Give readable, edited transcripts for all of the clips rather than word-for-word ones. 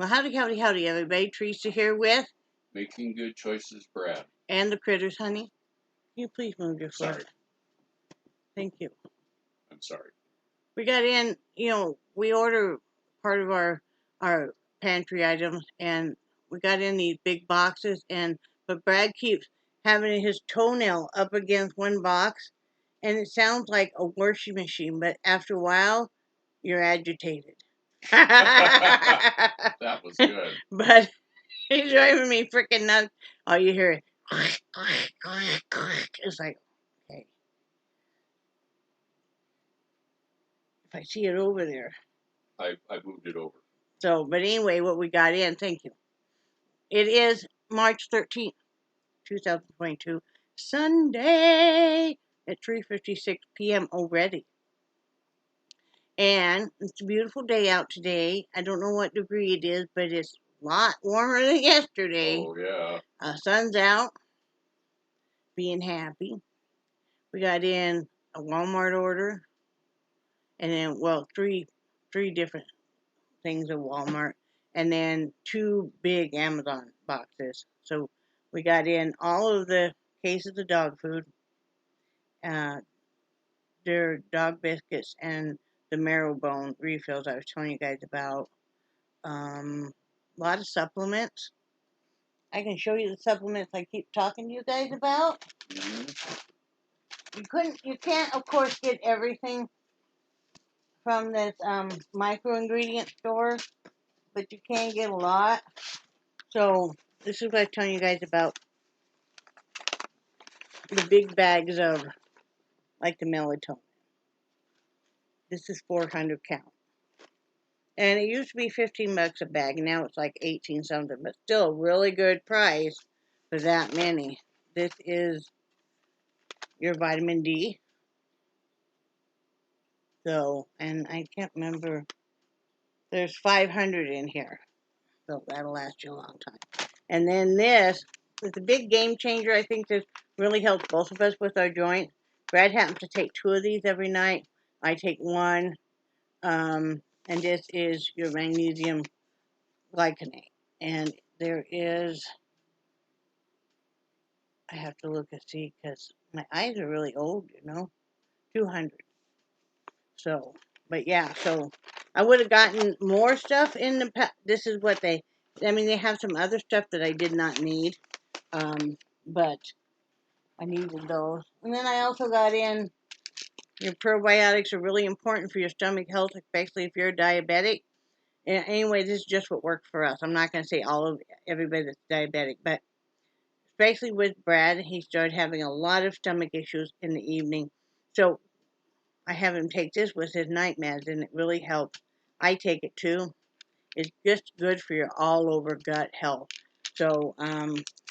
Well, howdy, howdy, howdy, everybody. Teresa here with Making Good Choices, Brad. and the critters, honey. Can you please move your foot? Sorry. Thank you. I'm sorry. We got in, we order part of our pantry items, and we got in these big boxes, but Brad keeps having his toenail up against one box, and it sounds like a washing machine, but after a while, you're agitated. That was good. But he's driving me freaking nuts. All you hear is it's like, okay. If I see it over there. I moved it over. So, but anyway, what we got in, thank you. It is March 13th, 2022, Sunday at 3:56 p.m. already. And it's a beautiful day out today. I don't know what degree it is, but it's a lot warmer than yesterday. Oh, yeah. Sun's out, being happy. We got in a Walmart order, and then, well, three different things at Walmart, and then 2 big Amazon boxes. So we got in all of the cases of dog food, their dog biscuits, and the marrow bone refills I was telling you guys about. A lot of supplements. I can show you the supplements I keep talking to you guys about. You can't, of course, get everything from this micro ingredient store, but you can get a lot. So this is what I'm telling you guys about the big bags of, like, the melatonin. This is 400 count. And it used to be $15 a bag. Now it's like 18 something, but still a really good price for that many. This is your vitamin D. So, and I can't remember. There's 500 in here. So that'll last you a long time. And then this is a big game changer. I think this really helps both of us with our joint. Brad happens to take 2 of these every night. I take 1. And this is your magnesium glyconate. And there is, I have to look and see because my eyes are really old, 200. So, but yeah, so I would have gotten more stuff in the, this is what they have some other stuff that I did not need. But I needed those. And then I also got in, your probiotics are really important for your stomach health, especially if you're a diabetic. And anyway, this is just what worked for us. I'm not going to say all of everybody that's diabetic, but especially with Brad, he started having a lot of stomach issues in the evening. So I have him take this with his night meds, and it really helps. I take it too. It's just good for your all over gut health. So,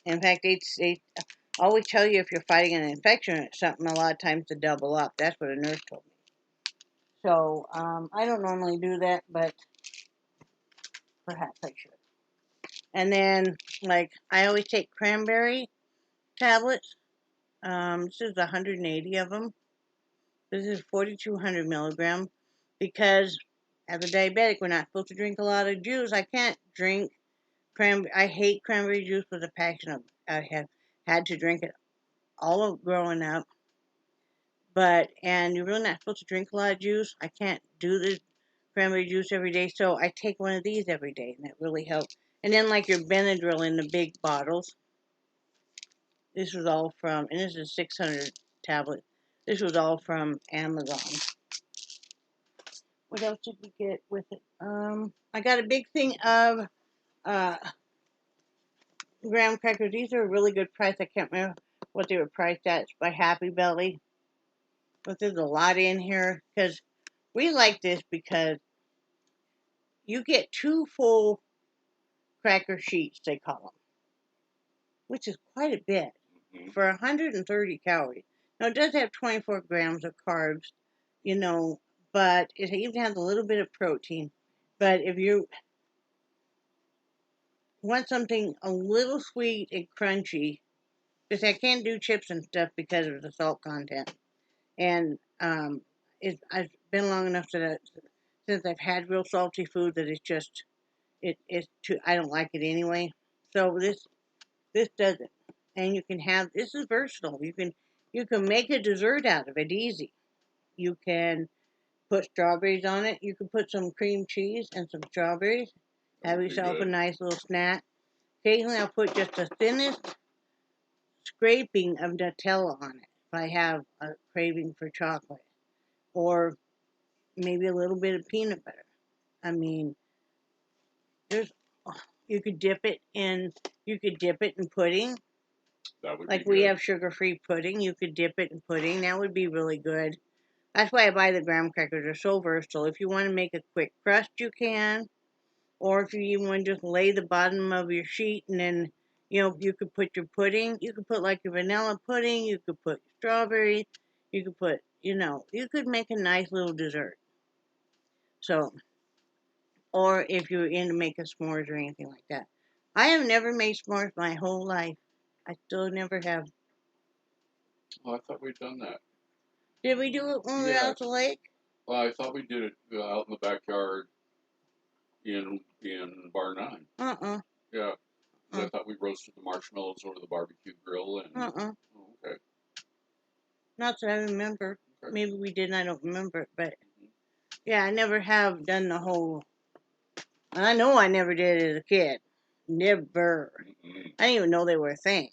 in fact, they always tell you if you're fighting an infection or something, a lot of times to double up. That's what a nurse told me. So, I don't normally do that, but perhaps I should. And then, like, I always take cranberry tablets. This is 180 of them. This is 4,200 milligrams because as a diabetic, we're not supposed to drink a lot of juice. I can't drink cranberry. I hate cranberry juice with a passion. I have had to drink it all of growing up. And you're really not supposed to drink a lot of juice. I can't do the cranberry juice every day, so I take one of these every day, and that really helps. And then, like, your Benadryl in the big bottles. This was all from, and this is 600 tablets. This was all from Amazon. What else did we get with it? I got a big thing of graham crackers. These are a really good price. I can't remember what they were priced at. It's by Happy Belly. But there's a lot in here because we like this because you get 2 full cracker sheets, they call them, which is quite a bit for 130 calories. Now, it does have 24 grams of carbs, but it even has a little bit of protein. But if you want something a little sweet and crunchy, because I can't do chips and stuff because of the salt content. And I've been long enough since I've had real salty food that it's just, It's too. I don't like it anyway. So this does it, and you can have. This is versatile. You can make a dessert out of it easy. You can put strawberries on it. You can put some cream cheese and some strawberries. That Have would be yourself a good. nice little snack. Occasionally, I'll put just the thinnest scraping of Nutella on it if I have a craving for chocolate, or maybe a little bit of peanut butter. I mean, there's you could dip it in pudding. That would be Like we good. have sugar-free pudding, you could dip it in pudding. That would be really good. That's why I buy the graham crackers. They're so versatile. If you want to make a quick crust, you can. Or if you even want to just lay the bottom of your sheet and then, you could put your pudding. You could put like your vanilla pudding. You could put strawberries. You could put, you could make a nice little dessert. So, or if you're into making s'mores or anything like that. I have never made s'mores my whole life. I still never have. Oh, I thought we'd done that. Did we do it when we were out at the Yes. lake? Well, I thought we did it out in the backyard in bar 9. Uh-uh. Yeah. 'Cause I thought we roasted the marshmallows over the barbecue grill and. Uh-uh. Oh, okay. Not that I remember. Okay. Maybe we did and I don't remember it, but Mhm. yeah, I never have done the whole. I know I never did as a kid. Never. Mm-mm. I didn't even know they were a thing.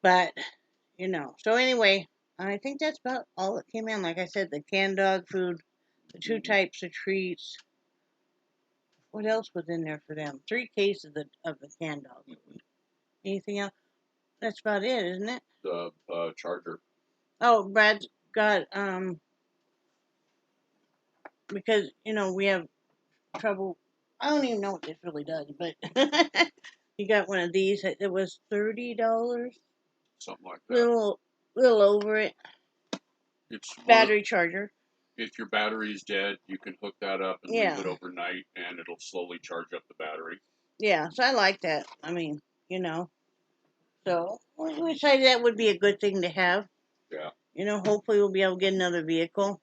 But, So anyway, I think that's about all that came in. Like I said, the canned dog food, the 2 Mhm. types of treats. What else was in there for them? 3 cases of the canned dog food. Mhm. Anything else? That's about it, isn't it? The charger. Oh, Brad's got because we have trouble. I don't even know what this really does, but he got one of these. It was $30, Something like that. little over it. It's one of, Battery charger. if your battery's dead, you can hook that up and leave Yeah, it overnight, and it'll slowly charge up the battery. yeah. So I like that. I mean, So we decided that would be a good thing to have. Yeah. Hopefully we'll be able to get another vehicle.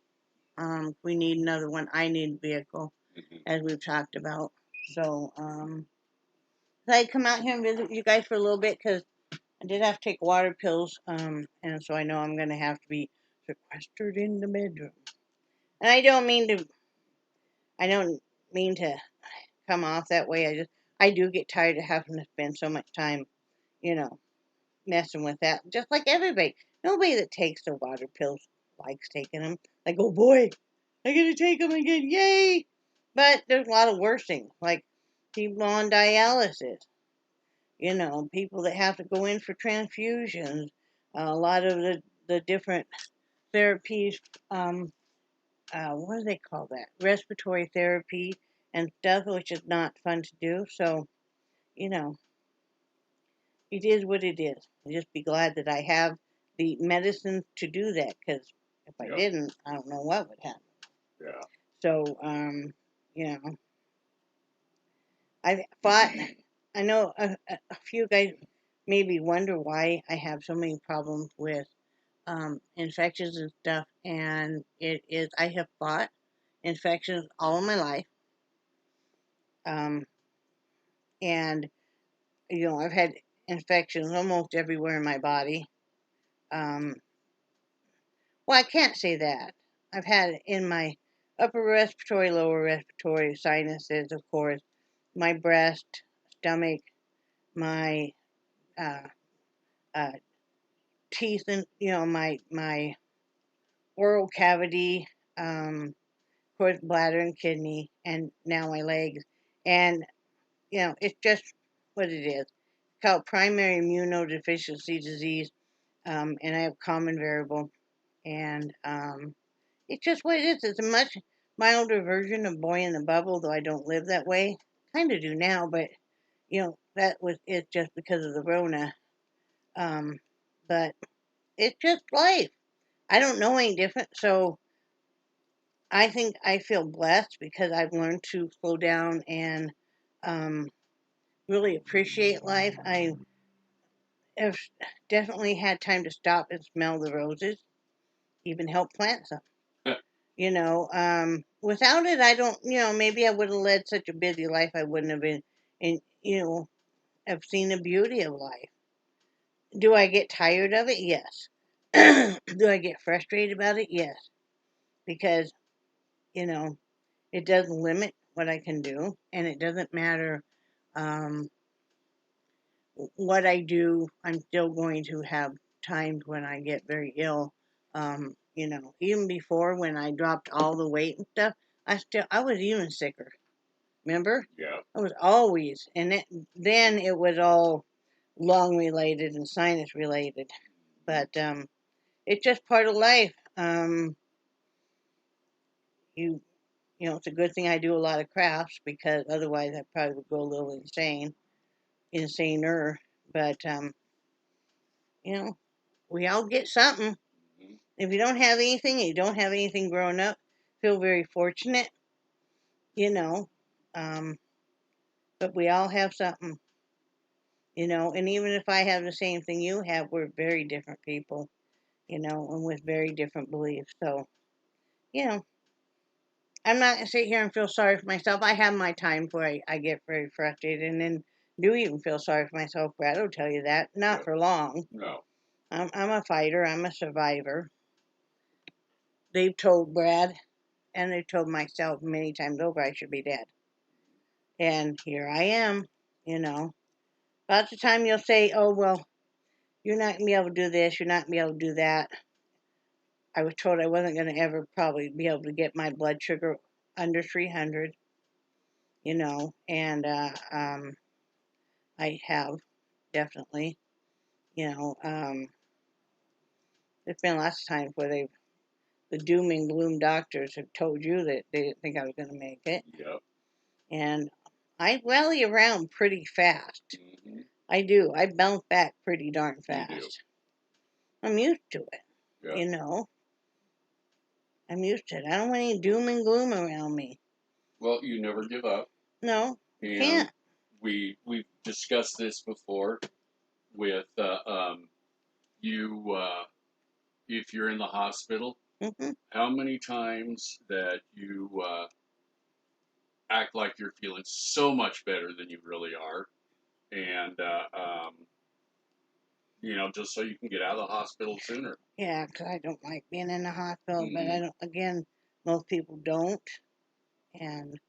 If we need another one, I need a vehicle, Mhm. as we've talked about. So, I come out here and visit you guys for a little bit because I did have to take water pills, and so I know I'm going to have to be sequestered in the bedroom. And I don't mean to come off that way. I do get tired of having to spend so much time, you know, messing with that. Just like everybody. Nobody that takes the water pills likes taking them. Like, oh boy, I gotta take them again, yay! But there's a lot of worse things, like people on dialysis. People that have to go in for transfusions. A lot of the different therapies. What do they call that? Respiratory therapy and stuff, which is not fun to do. So, you know, it is what it is. Just be glad that I have the medicine to do that, because if I Yep. didn't, I don't know what would happen. Yeah. So, I thought, I know a few guys maybe wonder why I have so many problems with infections and stuff, and it is I have fought infections all my life, um, and I've had infections almost everywhere in my body. Um, well, I can't say that. I've had it in my upper respiratory, lower respiratory, sinuses, of course, my breast, stomach, my uh, uh, teeth, and my oral cavity, of course, bladder and kidney, and now my legs. And it's just what it is. It's called primary immunodeficiency disease, and I have common variable, and it's just what it is. It's a much milder version of boy in the bubble, though I don't live that way. Kind of do now, but that was it just because of the Rona. But it's just life. I don't know any different, so I think I feel blessed because I've learned to slow down and um, really appreciate life. I have definitely had time to stop and smell the roses, even help plant some. without it, I don't, maybe I would have led such a busy life. I wouldn't have been, have seen the beauty of life. Do I get tired of it? Yes. Do I get frustrated about it? Yes. Because, you know, it does limit what I can do, and it doesn't matter um, what I do. I'm still going to have times when I get very ill. Even before when I dropped all the weight and stuff, I was even sicker. Remember? Yeah. I was always, then it was all lung related and sinus related. But it's just part of life. You it's a good thing I do a lot of crafts because otherwise I probably would go a little insaner. But we all get something. Mm-hmm. If you don't have anything, you don't have anything growing up. Feel very fortunate, you know. Um, but we all have something, And even if I have the same thing you have, we're very different people, and with very different beliefs. So, you know, I'm not gonna sit here and feel sorry for myself. I have my times where I get very frustrated and then do even feel sorry for myself. Brad will tell you that. Not for long. No. I'm a fighter. I'm a survivor. They've told Brad and they've told myself many times over I should be dead. And here I am, you know. About the time you'll say, oh, well, you're not going to be able to do this, you're not going to be able to do that. I was told I wasn't going to ever probably be able to get my blood sugar under 300, and I have definitely, you know. There's been lots of times where the doom and gloom doctors have told you that they didn't think I was going to make it. Yep. And I rally around pretty fast. Mm-hmm. I do. I bounce back pretty darn fast. You do. I'm used to it, Yep. I'm used to it. I don't want any doom and gloom around me. Well, you never give up. No, you And can't. we've discussed this before with you. If you're in the hospital, Mm-hmm. how many times that you act like you're feeling so much better than you really are, and just so you can get out of the hospital sooner. Yeah, 'cause I don't like being in the hospital, but I Mm-hmm. don't. Again, most people don't, and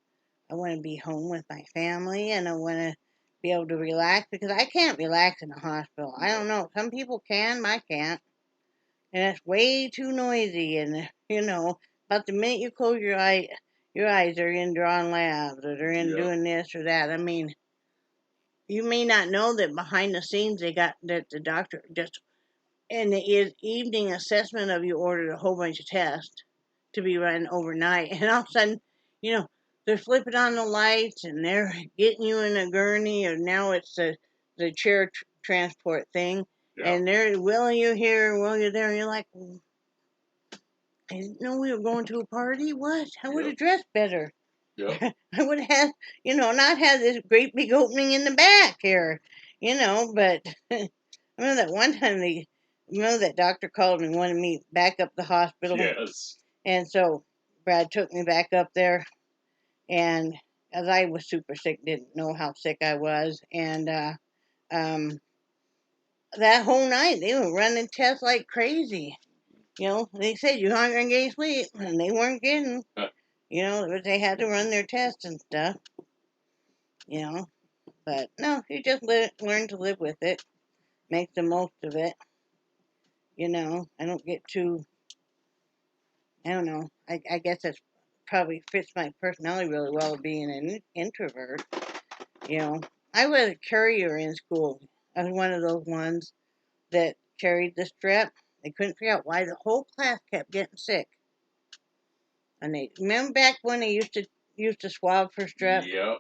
I want to be home with my family, and I want to be able to relax because I can't relax in the hospital. I don't know. Some people can, I can't, and it's way too noisy. And about the minute you close your eyes are in drawing labs or they're in Yep. doing this or that. I mean, you may not know that behind the scenes they got that the doctor just in the evening assessment of you ordered a whole bunch of tests to be run overnight, and all of a sudden, you know, they're flipping on the lights and they're getting you in a gurney, or now it's the chair transport thing, and they're wheeling you here and wheeling you there, and you're like, well, I didn't know we were going to a party. What? I would have dressed better. Yep. I would have had, not had this great big opening in the back here, but I remember that one time that doctor called and wanted me back up the hospital. Yes. And so Brad took me back up there, and as I was super sick, didn't know how sick I was. And um, that whole night, they were running tests like crazy. They said you aren't going to get any sleep, and they weren't getting. They had to run their tests and stuff. But no, you just learn to live with it, make the most of it. I don't get too. I don't know. I guess that's probably fits my personality really well, being an introvert. I was a courier in school. I was one of those ones that carried the strep. They couldn't figure out why the whole class kept getting sick. And they remember back when they used to swab for strep. Yep.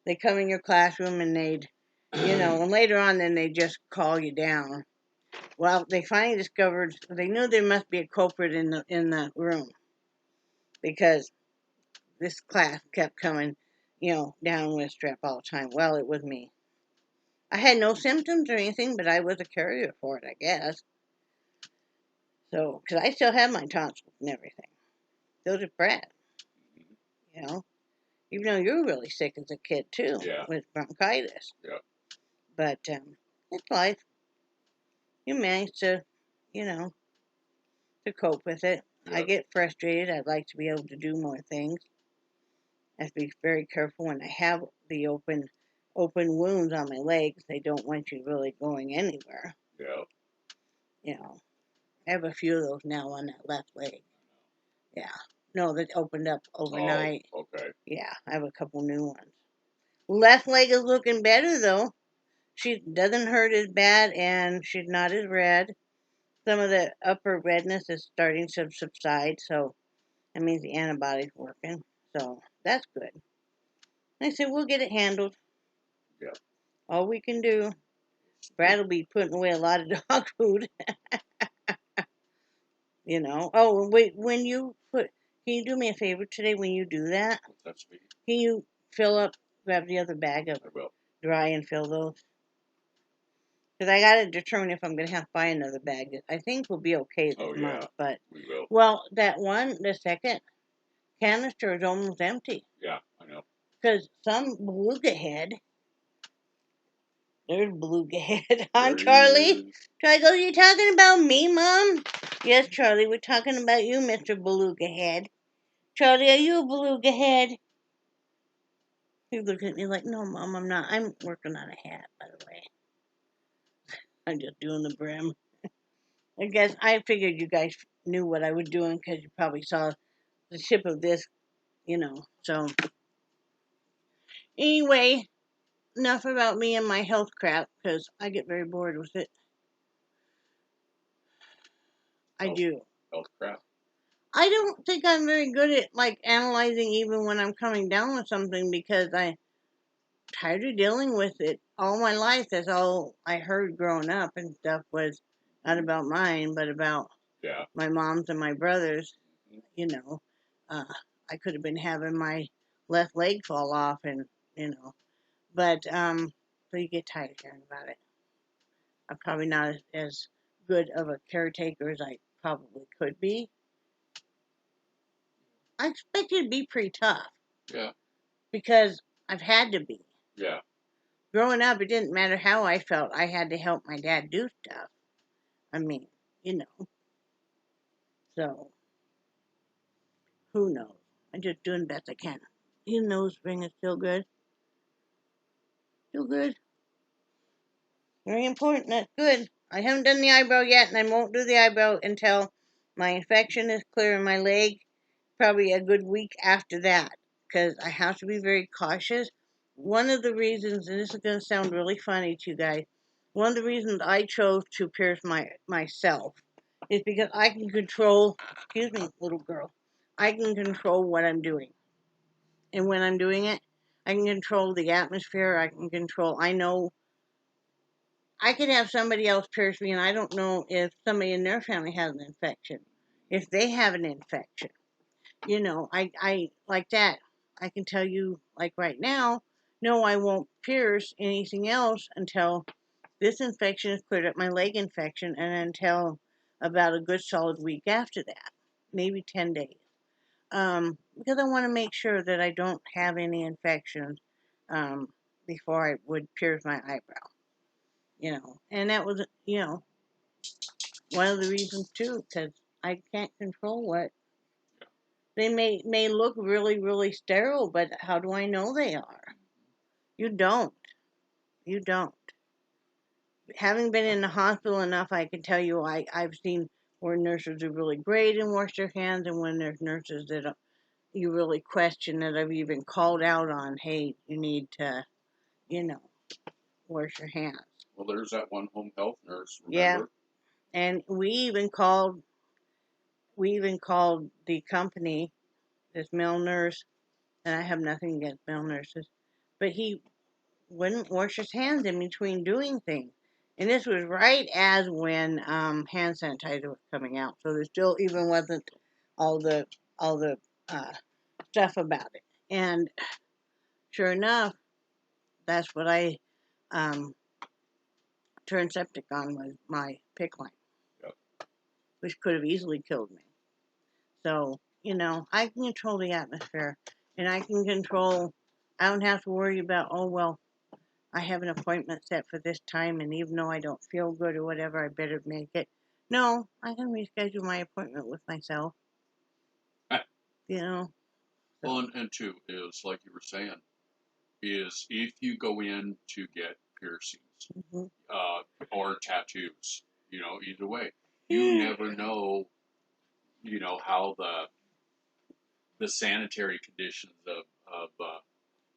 They come in your classroom and they'd, and later on then they just call you down. Well, they finally discovered they knew there must be a culprit in the room because this class kept coming, down with strep all the time. Well, it was me. I had no symptoms or anything, but I was a carrier for it, I guess. So, because I still have my tonsils and everything. So does Brad. you know. Even though you were really sick as a kid too, Yeah. with bronchitis. Yeah. But it's life. You manage to, you know, to cope with it. Yeah. I get frustrated. I'd like to be able to do more things. I have to be very careful when I have the open wounds on my legs. They don't want you really going anywhere. Yeah. You know, I have a few of those now on that left leg. Yeah. No, that opened up overnight. Oh, okay. Yeah, I have a couple new ones. Left leg is looking better though. She doesn't hurt as bad and she's not as red. Some of the upper redness is starting to subside, so that means the antibiotics working. So that's good. I said we'll get it handled. Yeah. All we can do. Brad will be putting away a lot of dog food. You know. Oh, wait, when you put, can you do me a favor today when you do that? That's me. Can you grab the other bag of I will. dry and fill those? Because I got to determine if I'm going to have to buy another bag. I think we'll be okay this Oh, month. yeah. But, We will. well, the second canister is almost empty. Yeah, I know. Because some beluga head, there's beluga head, huh, There Charlie? is. Charlie goes, you talking about me, Mom? Yes, Charlie, we're talking about you, Mr. Beluga Head. Charlie, are you a beluga head? He looked at me like, no, Mom, I'm not. I'm working on a hat, by the way. I'm just doing the brim. I guess I figured you guys knew what I was doing because you probably saw the tip of this, you know. So, anyway, enough about me and my health crap because I get very bored with it. I do. Health crap. I don't think I'm very good at like analyzing even when I'm coming down with something because I'm tired of dealing with it all my life. That's all I heard growing up and stuff was not about mine, but about my mom's and my brothers. You know, I could have been having my left leg fall off, and you know, but you get tired of hearing about it. I'm probably not as good of a caretaker as I probably could be. I expect it to be pretty tough. Yeah. Because I've had to be. Yeah. Growing up, it didn't matter how I felt. I had to help my dad do stuff. I mean, you know. So, who knows? I'm just doing the best I can. Your nose ring is still good. Still good. Very important. That's good. I haven't done the eyebrow yet, and I won't do the eyebrow until my infection is clear in my leg. Probably a good week after that, because I have to be very cautious. One of the reasons, and this is going to sound really funny to you guys, one of the reasons I chose to pierce myself is because I can control, excuse me, little girl, I can control what I'm doing. And when I'm doing it, I can control the atmosphere, I know I could have somebody else pierce me, and I don't know if somebody in their family has an infection. If they have an infection, you know, I like that. I can tell you, like right now, no, I won't pierce anything else until this infection is cleared up, my leg infection, and until about a good solid week after that, maybe 10 days. Because I want to make sure that I don't have any infections before I would pierce my eyebrow. You know, and that was, you know, one of the reasons too, because I can't control what they may look really really sterile, but how do I know they are? You don't. You don't. Having been in the hospital enough, I can tell you I've seen where nurses are really great and wash their hands, and when there's nurses that you really question that I've even called out on, hey, you need to, you know, wash your hands. Well, there's that one home health nurse, Yeah. remember? And we even called the company, this male nurse, and I have nothing against male nurses, but he wouldn't wash his hands in between doing things. And this was right as when hand sanitizer was coming out, so there still even wasn't all the stuff about it. And sure enough, that's what I turned septic on, was my PICC line, which could have easily killed me. So, you know, I can control the atmosphere. and I can control. I don't have to worry about, oh, well, I have an appointment set for this time, and even though I don't feel good or whatever, I better make it. No, I can reschedule my appointment with myself. You know. Well, and two is like you were saying, is if you go in to get piercings Mm-hmm. or tattoos, either way, you never know, how the sanitary conditions of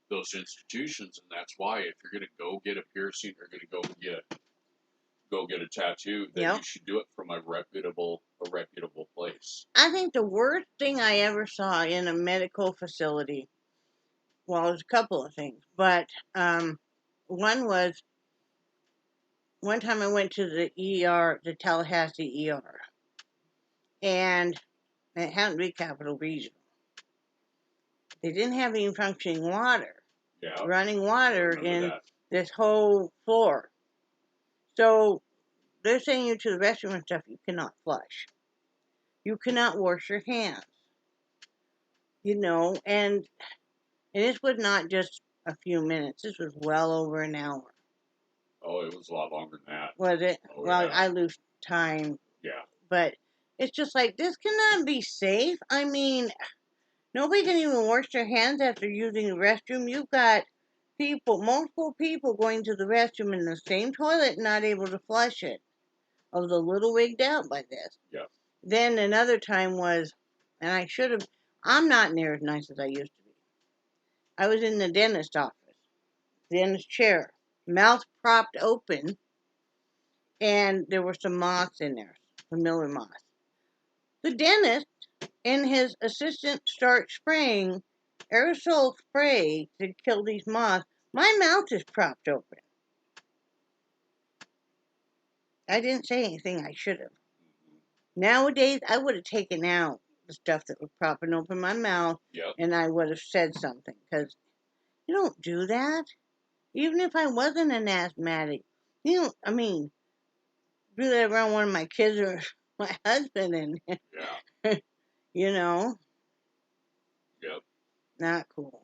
those institutions, and that's why if you're going to go get a piercing or going to go get a tattoo, then Yep. you should do it from a reputable place. I think the worst thing I ever saw in a medical facility, well, there's a couple of things, but one was one time I went to the ER, the Tallahassee ER, and it happened to be Capital Regional. They didn't have any functioning water, running water in this whole floor. So they're sending you to the restroom and stuff. You cannot flush. You cannot wash your hands. And this was not just a few minutes. This was well over an hour. Oh, it was a lot longer than that. Was it? Oh, well, yeah. I lose time. Yeah. But it's just like, this cannot be safe. I mean, nobody can even wash their hands after using the restroom. You've got multiple people going to the restroom in the same toilet, not able to flush it. I was a little wigged out by this. Yeah. Then another time was, and I'm not near as nice as I used to be. I was in the dentist office, dentist chair, mouth propped open, and there were some moths in there, the miller moth. The dentist and his assistant start spraying aerosol spray to kill these moths. My mouth is propped open. I didn't say anything I should have. Nowadays, I would have taken out the stuff that was propping open my mouth, and I would have said something, because you don't do that. Even if I wasn't an asthmatic, do that around one of my kids or my husband, and Yep. Not cool.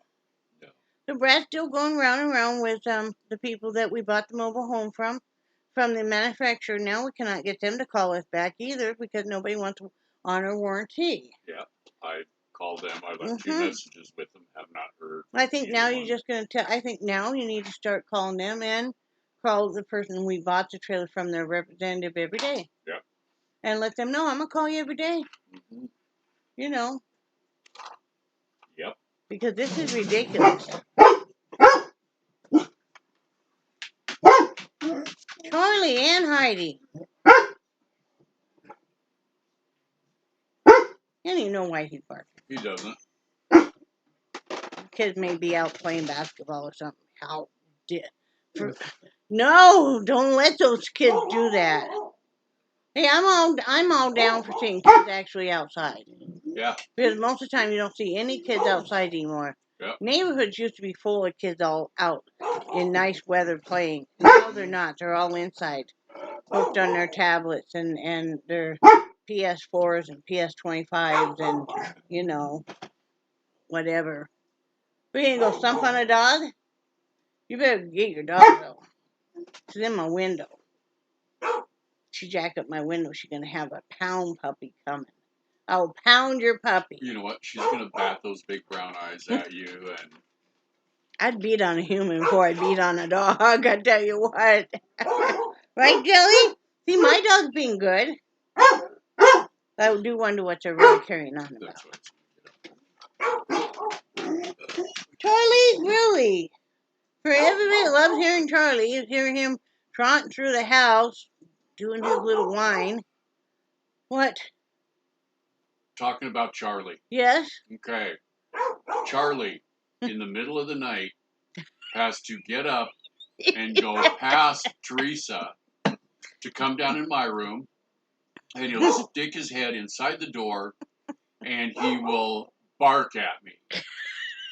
No. So Brad's still going round and round with the people that we bought the mobile home from the manufacturer. Now we cannot get them to call us back either because nobody wants to honor warranty. Yeah, I called them. I left 2 messages with them. Have not heard. I think now you're just going to tell. I think now you need to start calling them and call the person we bought the trailer from, their representative, every day. Yeah. And let them know, I'm going to call you every day. Mm-hmm. Yep. Because this is ridiculous. Charlie and Heidi. I don't even know why he's barking. He doesn't. Kids may be out playing basketball or something. No, don't let those kids do that. Hey, I'm all down for seeing kids actually outside. Yeah. Because most of the time you don't see any kids outside anymore. Yep. Neighborhoods used to be full of kids all out in nice weather playing. Now they're not. They're all inside, hooked on their tablets and their PS4s and PS25s and, whatever. We ain't go stump on a dog? You better get your dog, though. She's in my window. She jacked up my window. She's going to have a pound puppy coming. I'll pound your puppy. You know what? She's going to bat those big brown eyes at you. And I'd beat on a human before I beat on a dog, I tell you what. Right, Jelly? See, my dog's being good. I do wonder what they're really carrying on about. Charlie, really? For everybody that loves hearing Charlie, is hearing him trotting through the house, doing his little whine. What? Talking about Charlie. Yes? Okay. Charlie, in the middle of the night, has to get up and go past Teresa to come down in my room, and he'll stick his head inside the door, and he will bark at me.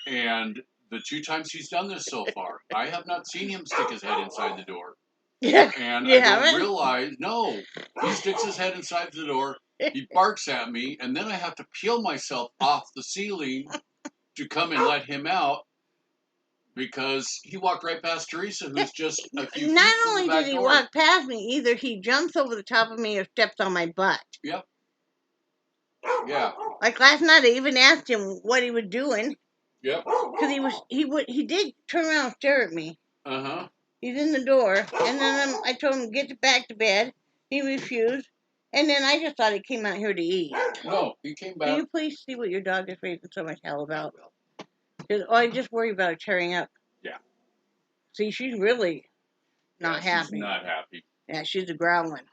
And the 2 times he's done this so far, I have not seen him stick his head inside the door. And I don't realize, no, he sticks his head inside the door, he barks at me, and then I have to peel myself off the ceiling to come and let him out because he walked right past Teresa, who's just a few feet Not from only the back did he door. walk past me, either he jumps over the top of me or steps on my butt. Yep. Yeah. Like last night, I even asked him what he was doing. Yep. Because he did turn around and stare at me. Uh-huh. He's in the door, and then I told him to get back to bed. He refused, and then I just thought he came out here to eat. No, he came back. Can you please see what your dog is raising so much hell about? Because I just worry about her tearing up. Yeah. See, she's really not happy. She's not happy. Yeah, she's a growling.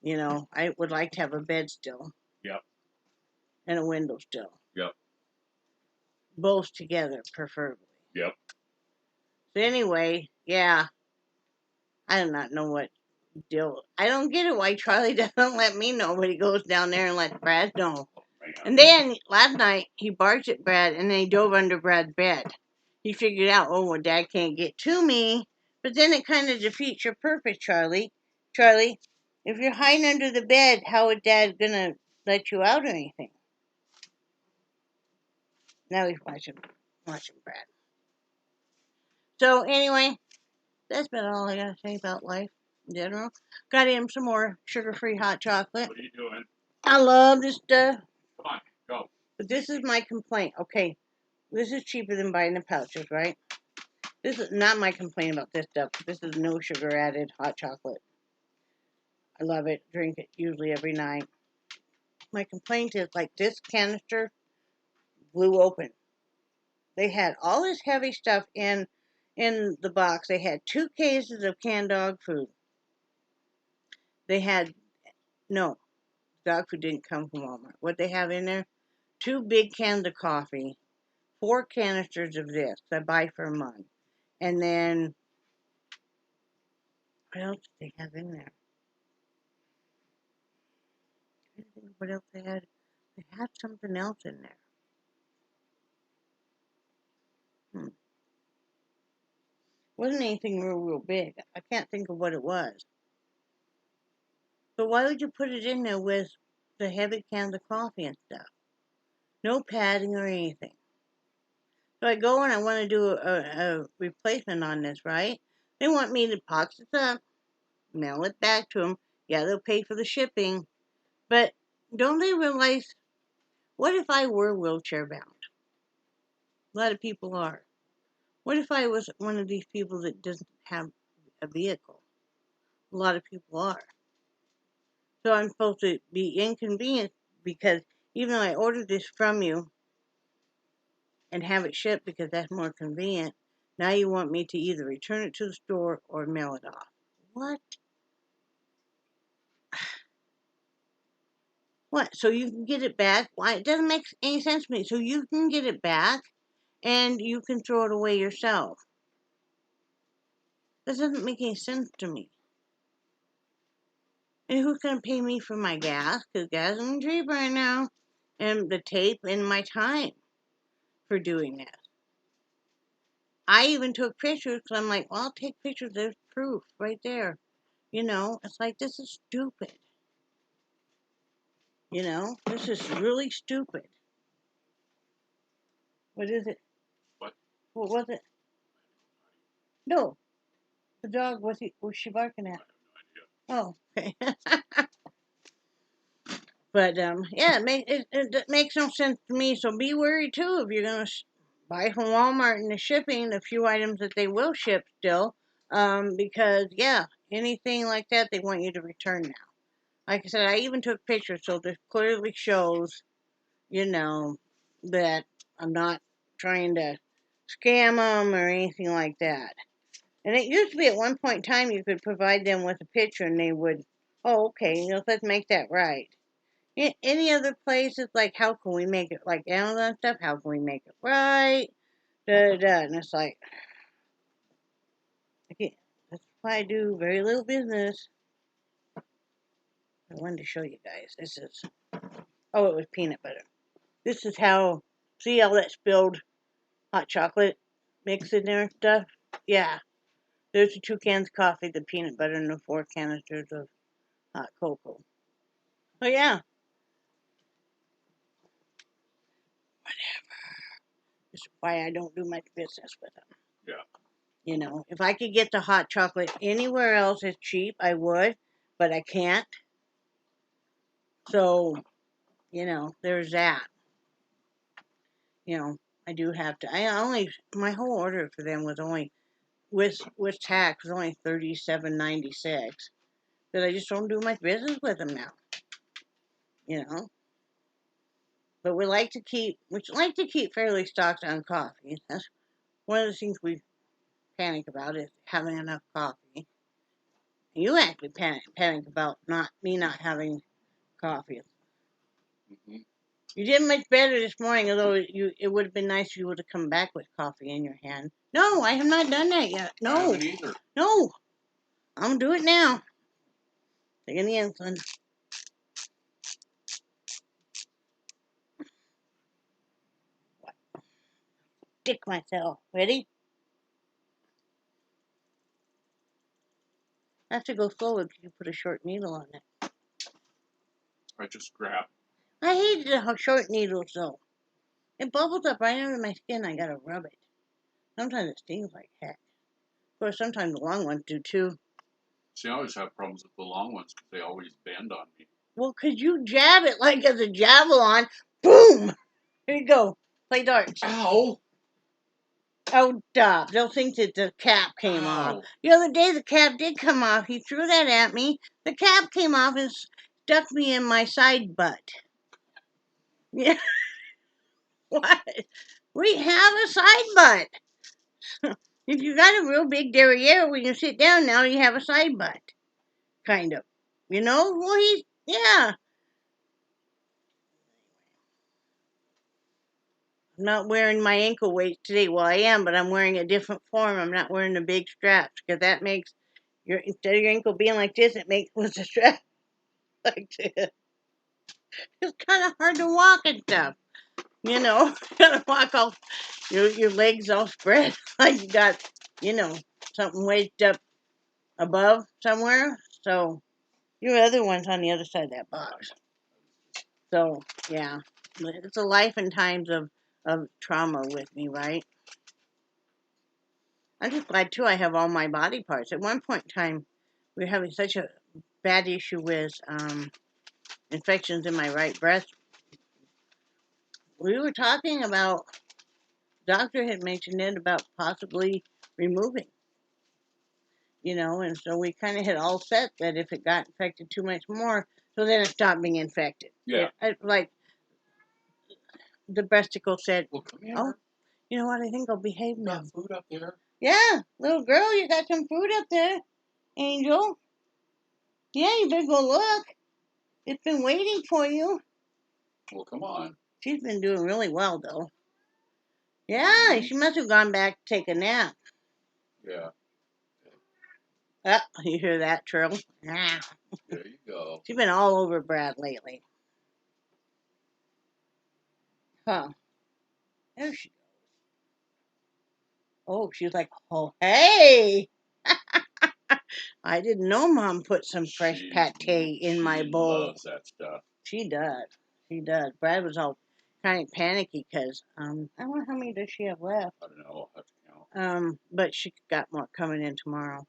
You know, I would like to have a bed still. Yep. And a window still. Yep. Both together, preferably. Yep. So anyway, yeah. I do not know what deal. I don't get it why Charlie doesn't let me know, but he goes down there and lets Brad know. And then last night he barked at Brad and then he dove under Brad's bed. He figured out, oh, well, Dad can't get to me. But then it kind of defeats your purpose, Charlie. Charlie, if you're hiding under the bed, how is Dad gonna let you out or anything? Now he's watching Brad. So anyway, that's about all I gotta say about life in general. Got him some more sugar-free hot chocolate. What are you doing? I love this stuff. Come on, go. But this is my complaint. Okay, this is cheaper than buying the pouches, right? This is not my complaint about this stuff. This is no sugar added hot chocolate. I love it. Drink it usually every night. My complaint is like this canister blew open. They had all this heavy stuff in the box. They had 2 cases of canned dog food. They had, no, dog food didn't come from Walmart. What they have in there, 2 big cans of coffee, 4 canisters of this I buy for a month. And then, what else did they have in there? I don't think what else they had. They had something else in there. Wasn't anything real big. I can't think of what it was. But why would you put it in there with the heavy cans of coffee and stuff? No padding or anything. So I go and I want to do a replacement on this, right? They want me to box it up, mail it back to them. Yeah, they'll pay for the shipping. But don't they realize, what if I were wheelchair bound? A lot of people are. What if I was one of these people that doesn't have a vehicle? A lot of people are. So I'm supposed to be inconvenienced because even though I ordered this from you and have it shipped because that's more convenient, now you want me to either return it to the store or mail it off. What? What? So you can get it back? Why? It doesn't make any sense to me. So you can get it back and you can throw it away yourself. That doesn't make any sense to me. And who's going to pay me for my gas? Because gas is cheap right now. And the tape and my time for doing that. I even took pictures because I'm like, well, I'll take pictures. There's proof right there. You know, it's like, this is stupid. You know, this is really stupid. What is it? What? What was it? No. The dog, was she barking at? Oh, okay. But, yeah, it makes no sense to me. So be wary, too, if you're going to buy from Walmart and the shipping, the few items that they will ship still. Because, yeah, anything like that, they want you to return now. Like I said, I even took pictures, so this clearly shows, you know, that I'm not trying to scam them or anything like that. And it used to be at one point in time you could provide them with a picture and they would, oh, okay, you know, let's make that right. Any other places, like, how can we make it, like Amazon stuff, how can we make it right? And it's like, okay, that's why I do very little business. I wanted to show you guys. This is, oh, it was peanut butter. This is how, see all that spilled hot chocolate mix in there and stuff? Yeah. There's the 2 cans of coffee, the peanut butter, and the 4 canisters of hot cocoa. So yeah. Whatever. why I don't do much business with them. Yeah. You know, if I could get the hot chocolate anywhere else that's cheap, I would, but I can't. So, you know, there's that. You know, I do have to. My whole order for them was only with tax was only $37.96. But I just don't do much business with them now. You know, but we like to keep fairly stocked on coffee. That's one of the things we panic about is having enough coffee. You actually panic about not having coffee. Mm-hmm. You did much better this morning, although it would have been nice if you would have come back with coffee in your hand. No, I have not done that yet. I No, haven't either. no, I'm gonna do it now. Taking the insulin. Stick myself. Ready? I have to go slower because you put a short needle on it. I just grabbed. I hate the short needles though. It bubbles up right under my skin. I gotta rub it. Sometimes it stings like heck. Of course, sometimes the long ones do too. See, I always have problems with the long ones because they always bend on me. Well, 'cause you jab it like as a javelin. Boom! Here you go. Play darts. Ow! Oh, stop. They'll think that the cap came off. The other day, the cap did come off. He threw that at me. The cap came off and stuck me in my side butt. Yeah. What? We have a side butt. If you got a real big derriere, when you sit down now, you have a side butt. Kind of. You know? Well, yeah. I'm not wearing my ankle weights today. Well, I am, but I'm wearing a different form. I'm not wearing the big straps because that makes instead of your ankle being like this, it makes with the strap like this. It's kind of hard to walk and stuff. You know, you gotta walk all your legs all spread like you got, something wedged up above somewhere. So your other one's on the other side of that box. So yeah, it's a life and times of trauma with me, right? I'm just glad too I have all my body parts. At one point in time, we were having such a bad issue with infections in my right breast. We were talking about, doctor had mentioned it about possibly removing, and so we kind of had all set that if it got infected too much more, so then it stopped being infected. Yeah. Like the breasticle said, Well, come here. oh, you know what, I think I'll behave You now. got food up there? Yeah, little girl, you got some food up there, Angel. Yeah, you better go look. It's been waiting for you. Well, come on. She's been doing really well, though. Yeah, she must have gone back to take a nap. Yeah. You hear that, Trill? Nah. There you go. She's been all over Brad lately. Huh. There she goes. Oh, she's like, oh, hey! I didn't know Mom put some fresh pate in my bowl. She loves that stuff. She does. She does. Brad was all kind of panicky because, I don't know how many does she have left. I don't know. I'll have to count. But she got more coming in tomorrow.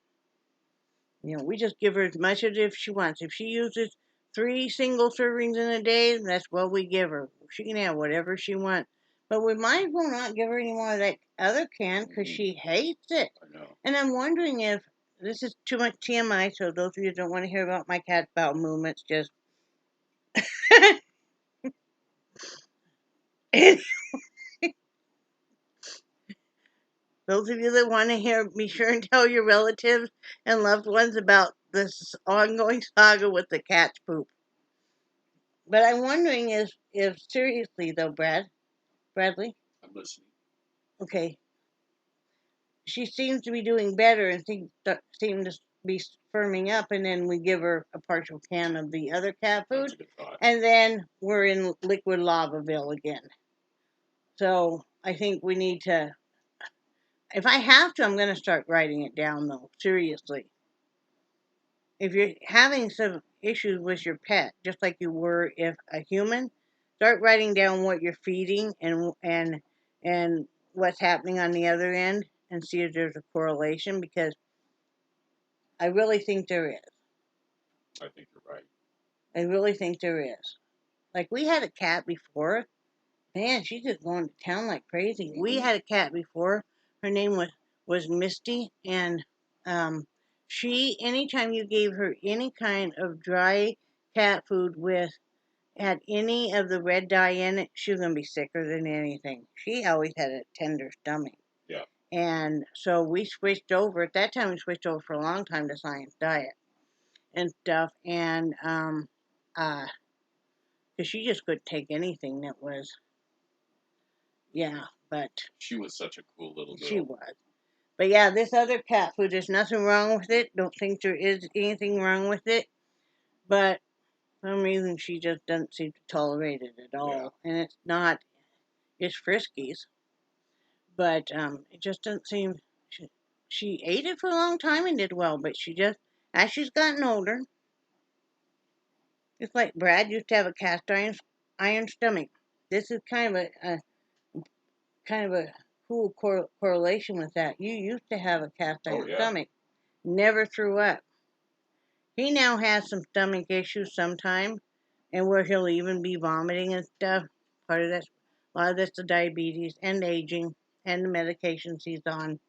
We just give her as much as if she wants. If she uses 3 single servings in a day, that's what we give her. She can have whatever she wants. But we might as well not give her any more of that other can because she hates it. I know. And I'm wondering if this is too much TMI, so those of you who don't want to hear about my cat's bowel movements, just... Those of you that want to hear, be sure and tell your relatives and loved ones about this ongoing saga with the cat's poop. But I'm wondering if seriously though, Bradley. I'm listening. Okay. She seems to be doing better and seems to be firming up, and then we give her a partial can of the other cat food, That's a good thought. and then we're in liquid Lavaville again. So I think we need to. If I have to, I'm going to start writing it down though. Seriously. If you're having some issues with your pet, just like you were if a human, start writing down what you're feeding and what's happening on the other end and see if there's a correlation, because I really think there is. I think you're right. I really think there is. Like, we had a cat before. Man, she's just going to town like crazy. We had a cat before. Her name was Misty, and she, anytime you gave her any kind of dry cat food with had any of the red dye in it, she was gonna be sicker than anything. She always had a tender stomach. Yeah. And so we switched over. At that time, we switched over for a long time to science diet and stuff. And because she just couldn't take anything that was, yeah. But She was such a cool little girl. she was. But yeah, this other cat food, there's nothing wrong with it. Don't think there is anything wrong with it. But for some reason, she just doesn't seem to tolerate it at all. Yeah. And it's not, it's Friskies. But it just doesn't seem, she ate it for a long time and did well. But she just, as she's gotten older, it's like Brad used to have a cast iron stomach. This is kind of a cool correlation with that. You used to have a cast iron stomach, never threw up. He now has some stomach issues sometimes, and where he'll even be vomiting and stuff. Part of that's a lot of that's the diabetes and aging and the medications he's on.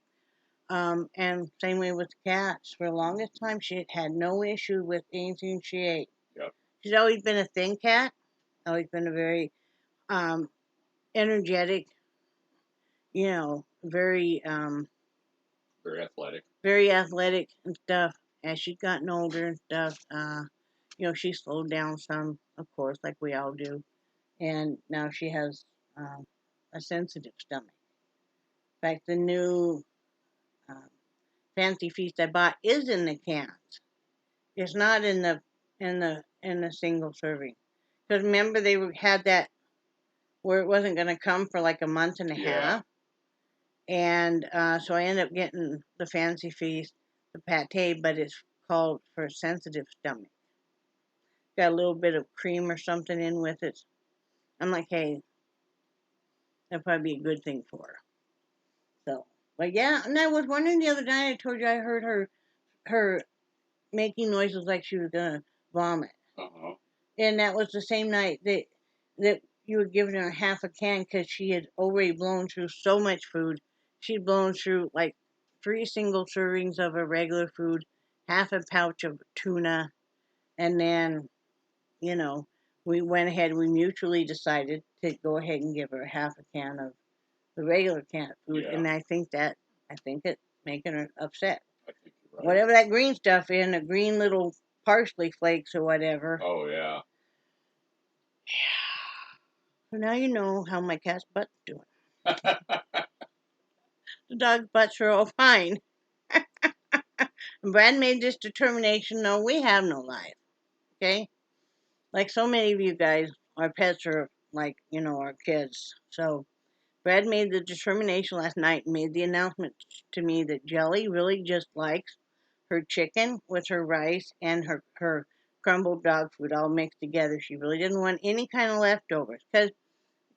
And same way with cats. For the longest time, she had no issue with anything she ate. Yep. She's always been a thin cat. Always been a very energetic, very very athletic and stuff. As she's gotten older and stuff, she slowed down some, of course, like we all do. And now she has a sensitive stomach. In fact, the new fancy feast I bought is in the cans. It's not in the single serving. Because remember had that where it wasn't going to come for like a month and a half. And so I ended up getting the fancy feast, the pate, but it's called for sensitive stomach. Got a little bit of cream or something in with it. I'm like, hey, that'd probably be a good thing for her. So, but yeah, and I was wondering the other night. I told you I heard her making noises like she was gonna vomit. Uh-huh. And that was the same night that you had given her half a can because she had already blown through so much food. She'd blown through like 3 single servings of her regular food, half a pouch of tuna, and then, we went ahead. We mutually decided to go ahead and give her half a can of the regular cat food, and I think it's making her upset. I think you're right. Whatever that green stuff in, the green little parsley flakes or whatever. Oh yeah. So now you know how my cat's butt's doing. The dog's butts are all fine. And Brad made this determination, no, we have no life. Okay? Like so many of you guys, our pets are like, our kids. So Brad made the determination last night and made the announcement to me that Jelly really just likes her chicken with her rice and her crumbled dog food all mixed together. She really didn't want any kind of leftovers. Because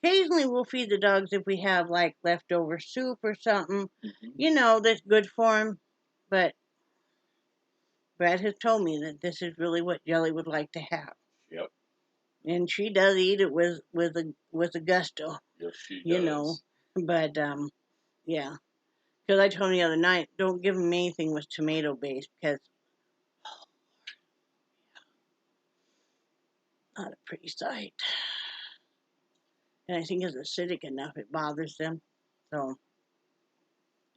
occasionally we'll feed the dogs if we have like leftover soup or something, that's good for them. But Brad has told me that this is really what Jelly would like to have. Yep. And she does eat it with a gusto. Yes, she does. But yeah. Because I told him the other night, don't give him anything with tomato base because not a pretty sight. And I think it's acidic enough, it bothers them. So,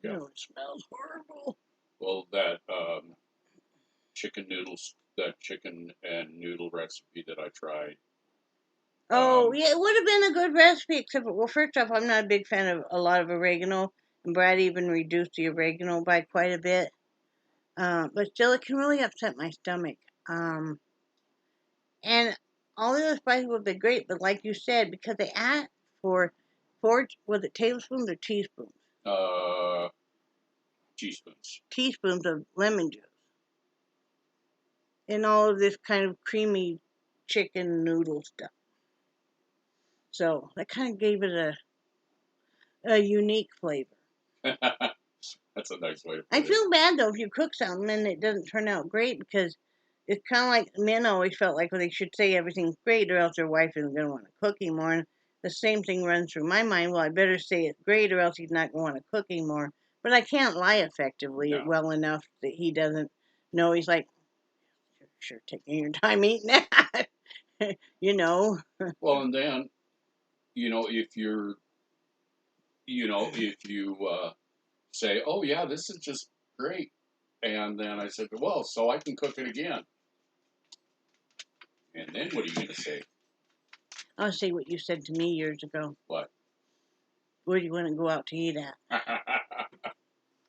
it smells horrible. Well, that chicken and noodle recipe that I tried. Oh, yeah, it would have been a good recipe, except for, well, first off, I'm not a big fan of a lot of oregano, and Brad even reduced the oregano by quite a bit. But still, it can really upset my stomach. And all the other spices would be great, but like you said, because they asked for 4, was it tablespoons or teaspoons? Teaspoons. Teaspoons of lemon juice. And all of this kind of creamy chicken noodle stuff. So that kind of gave it a unique flavor. That's a nice way to put I it. feel bad though if you cook something and it doesn't turn out great because it's kind of like men always felt like they should say everything's great or else their wife isn't going to want to cook anymore. And the same thing runs through my mind. Well, I better say it's great or else he's not going to want to cook anymore. But I can't lie effectively No. well enough that he doesn't know. He's like, sure, taking your time eating that. You know. Well, and then, if you're, if you say, oh, yeah, this is just great. And then I said, well, so I can cook it again. And then what are you going to say? I'll say what you said to me years ago. What? Where do you want to go out to eat at?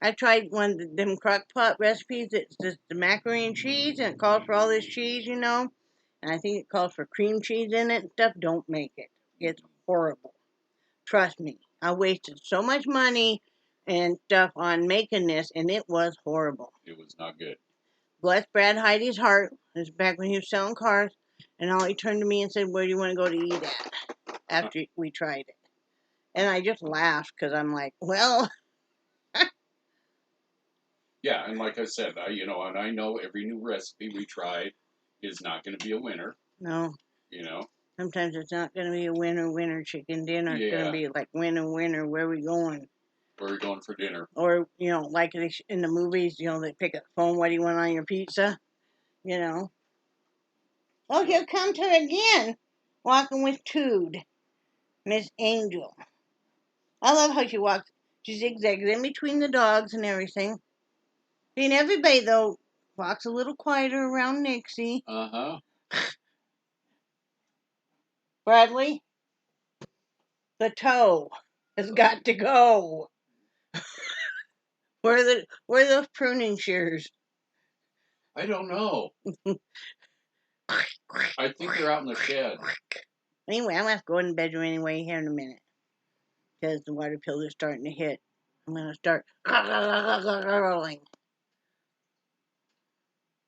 I tried one of them crock pot recipes. It's just the macaroni and cheese, and it calls for all this cheese, And I think it calls for cream cheese in it and stuff. Don't make it. It's horrible. Trust me. I wasted so much money and stuff on making this, and it was horrible. It was not good. Bless Brad Heidi's heart. This is back when he was selling cars, and all he turned to me and said, "Where do you want to go to eat at?" After we tried it. And I just laughed because I'm like, well, Yeah, and like I said, and I know every new recipe we tried is not going to be a winner. no. You know. Sometimes it's not going to be a winner chicken dinner. It's going to be like winner, where are we going? Where are we going for dinner? Or, like in the movies, they pick up the phone, what do you want on your pizza? Oh, here comes her again, walking with Tood, Miss Angel. I love how she walks. She zigzags in between the dogs and everything. And everybody, though, walks a little quieter around Nixie. Uh-huh. Bradley, the toe has got to go. Where are those pruning shears? I don't know. I think they're out in the shed. Anyway, I'm going to go in the bedroom anyway here in a minute. Because the water pills are starting to hit. I'm going to start gargling.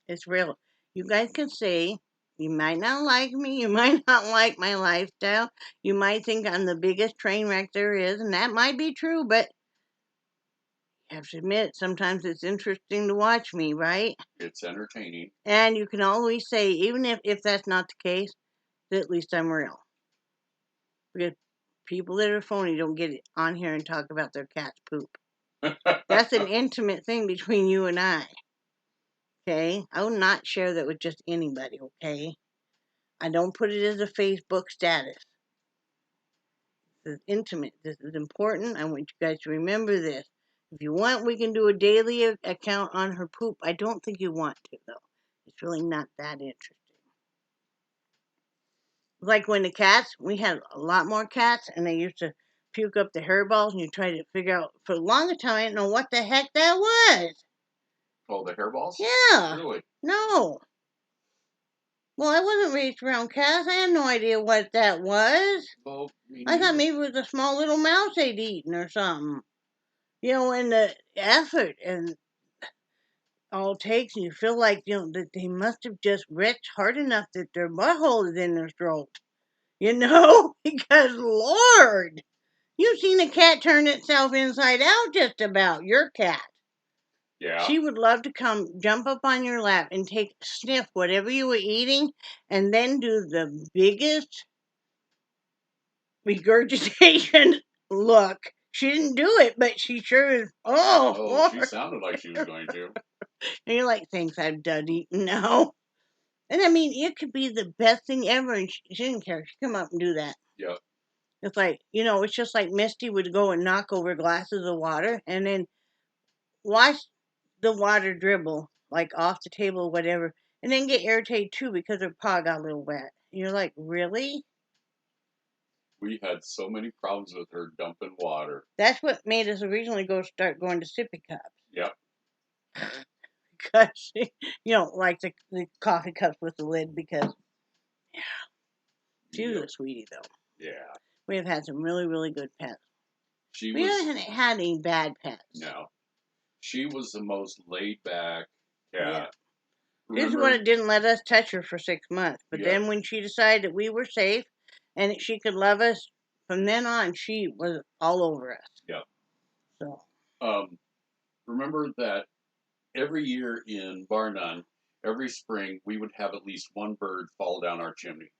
It's real. You guys can say, you might not like me, you might not like my lifestyle, you might think I'm the biggest train wreck there is, and that might be true, but you have to admit, sometimes it's interesting to watch me, right? It's entertaining. And you can always say, even if that's not the case, that at least I'm real. Because people that are phony don't get on here and talk about their cat's poop. That's an intimate thing between you and I. Okay? I will not share that with just anybody, okay? I don't put it as a Facebook status. This is intimate. This is important. I want you guys to remember this. If you want, we can do a daily account on her poop. I don't think you want to, though. It's really not that interesting. Like when the cats, we had a lot more cats, and they used to puke up the hairballs, and you try to figure out, for the longest time, I didn't know what the heck that was. Oh, the hairballs? Yeah. Really? No. Well, I wasn't raised around cats. I had no idea what that was. Well, I thought maybe it was a small little mouse they'd eaten or something. And the effort and all it takes, you feel like, that they must have just retched hard enough that their butthole is in their throat. Because, Lord, you've seen a cat turn itself inside out just about, your cat. Yeah. She would love to come jump up on your lap and sniff whatever you were eating and then do the biggest regurgitation look. She didn't do it, but she sure is. Oh, she sounded like she was going to. And you're like, thanks, I'm done eating now. And I mean, it could be the best thing ever, and she didn't care. She'd come up and do that. Yep. It's like, it's just like Misty would go and knock over glasses of water and then watch the water dribble, like off the table or whatever, and then get irritated too because her paw got a little wet. And you're like, really? We had so many problems with her dumping water. That's what made us originally start going to sippy cups. Yep. Because, like the coffee cups with the lid because, yeah. She was a sweetie, though. Yeah. We have had some really, really good pets. We haven't haven't had any bad pets. No. She was the most laid back cat. Yeah. This is when it didn't let us touch her for 6 months. But then when she decided that we were safe and that she could love us from then on, she was all over us. Yeah. So. Remember that every year in Bar None, every spring, we would have at least one bird fall down our chimney.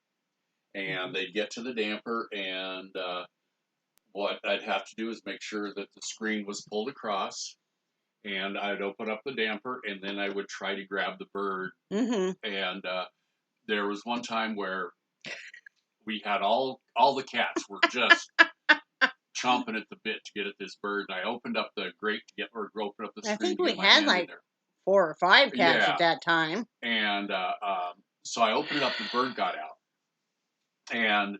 And they'd get to the damper, and what I'd have to do is make sure that the screen was pulled across, and I'd open up the damper, and then I would try to grab the bird. Mm-hmm. And there was one time where we had all the cats were just chomping at the bit to get at this bird. And I opened up the grate to get, or opened up the screen. I think to we get my had hand in like there. 4 or 5 cats Yeah. at that time. And so I opened it up, the bird got out. And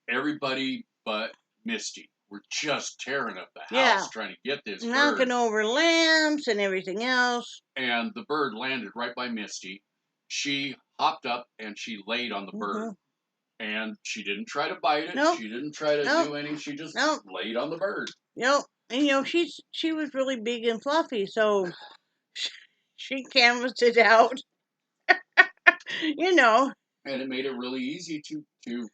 everybody but Misty were just tearing up the house trying to get this bird. Knocking over lamps and everything else. And the bird landed right by Misty. She hopped up and she laid on the bird. And she didn't try to bite it. Nope. She didn't try to do anything. She just laid on the bird. Yep. And she was really big and fluffy, so she canvassed it out. And it made it really easy to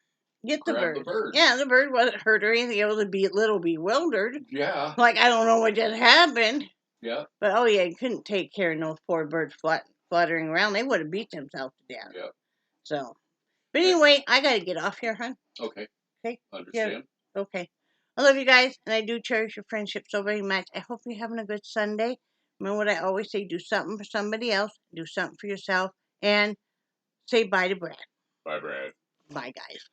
get grab the bird. Yeah, the bird wasn't hurt or anything. It was a little bewildered. Yeah. Like, I don't know what just happened. Yeah. But, oh yeah, you couldn't take care of those poor birds fluttering around. They would have beat themselves to death. Yeah. So, but anyway, I got to get off here, hon. Okay. Okay. Understand. Yeah. Okay. I love you guys, and I do cherish your friendship so very much. I hope you're having a good Sunday. Remember what I always say, do something for somebody else, do something for yourself, and say bye to Brad. Bye, Brad. Bye, guys.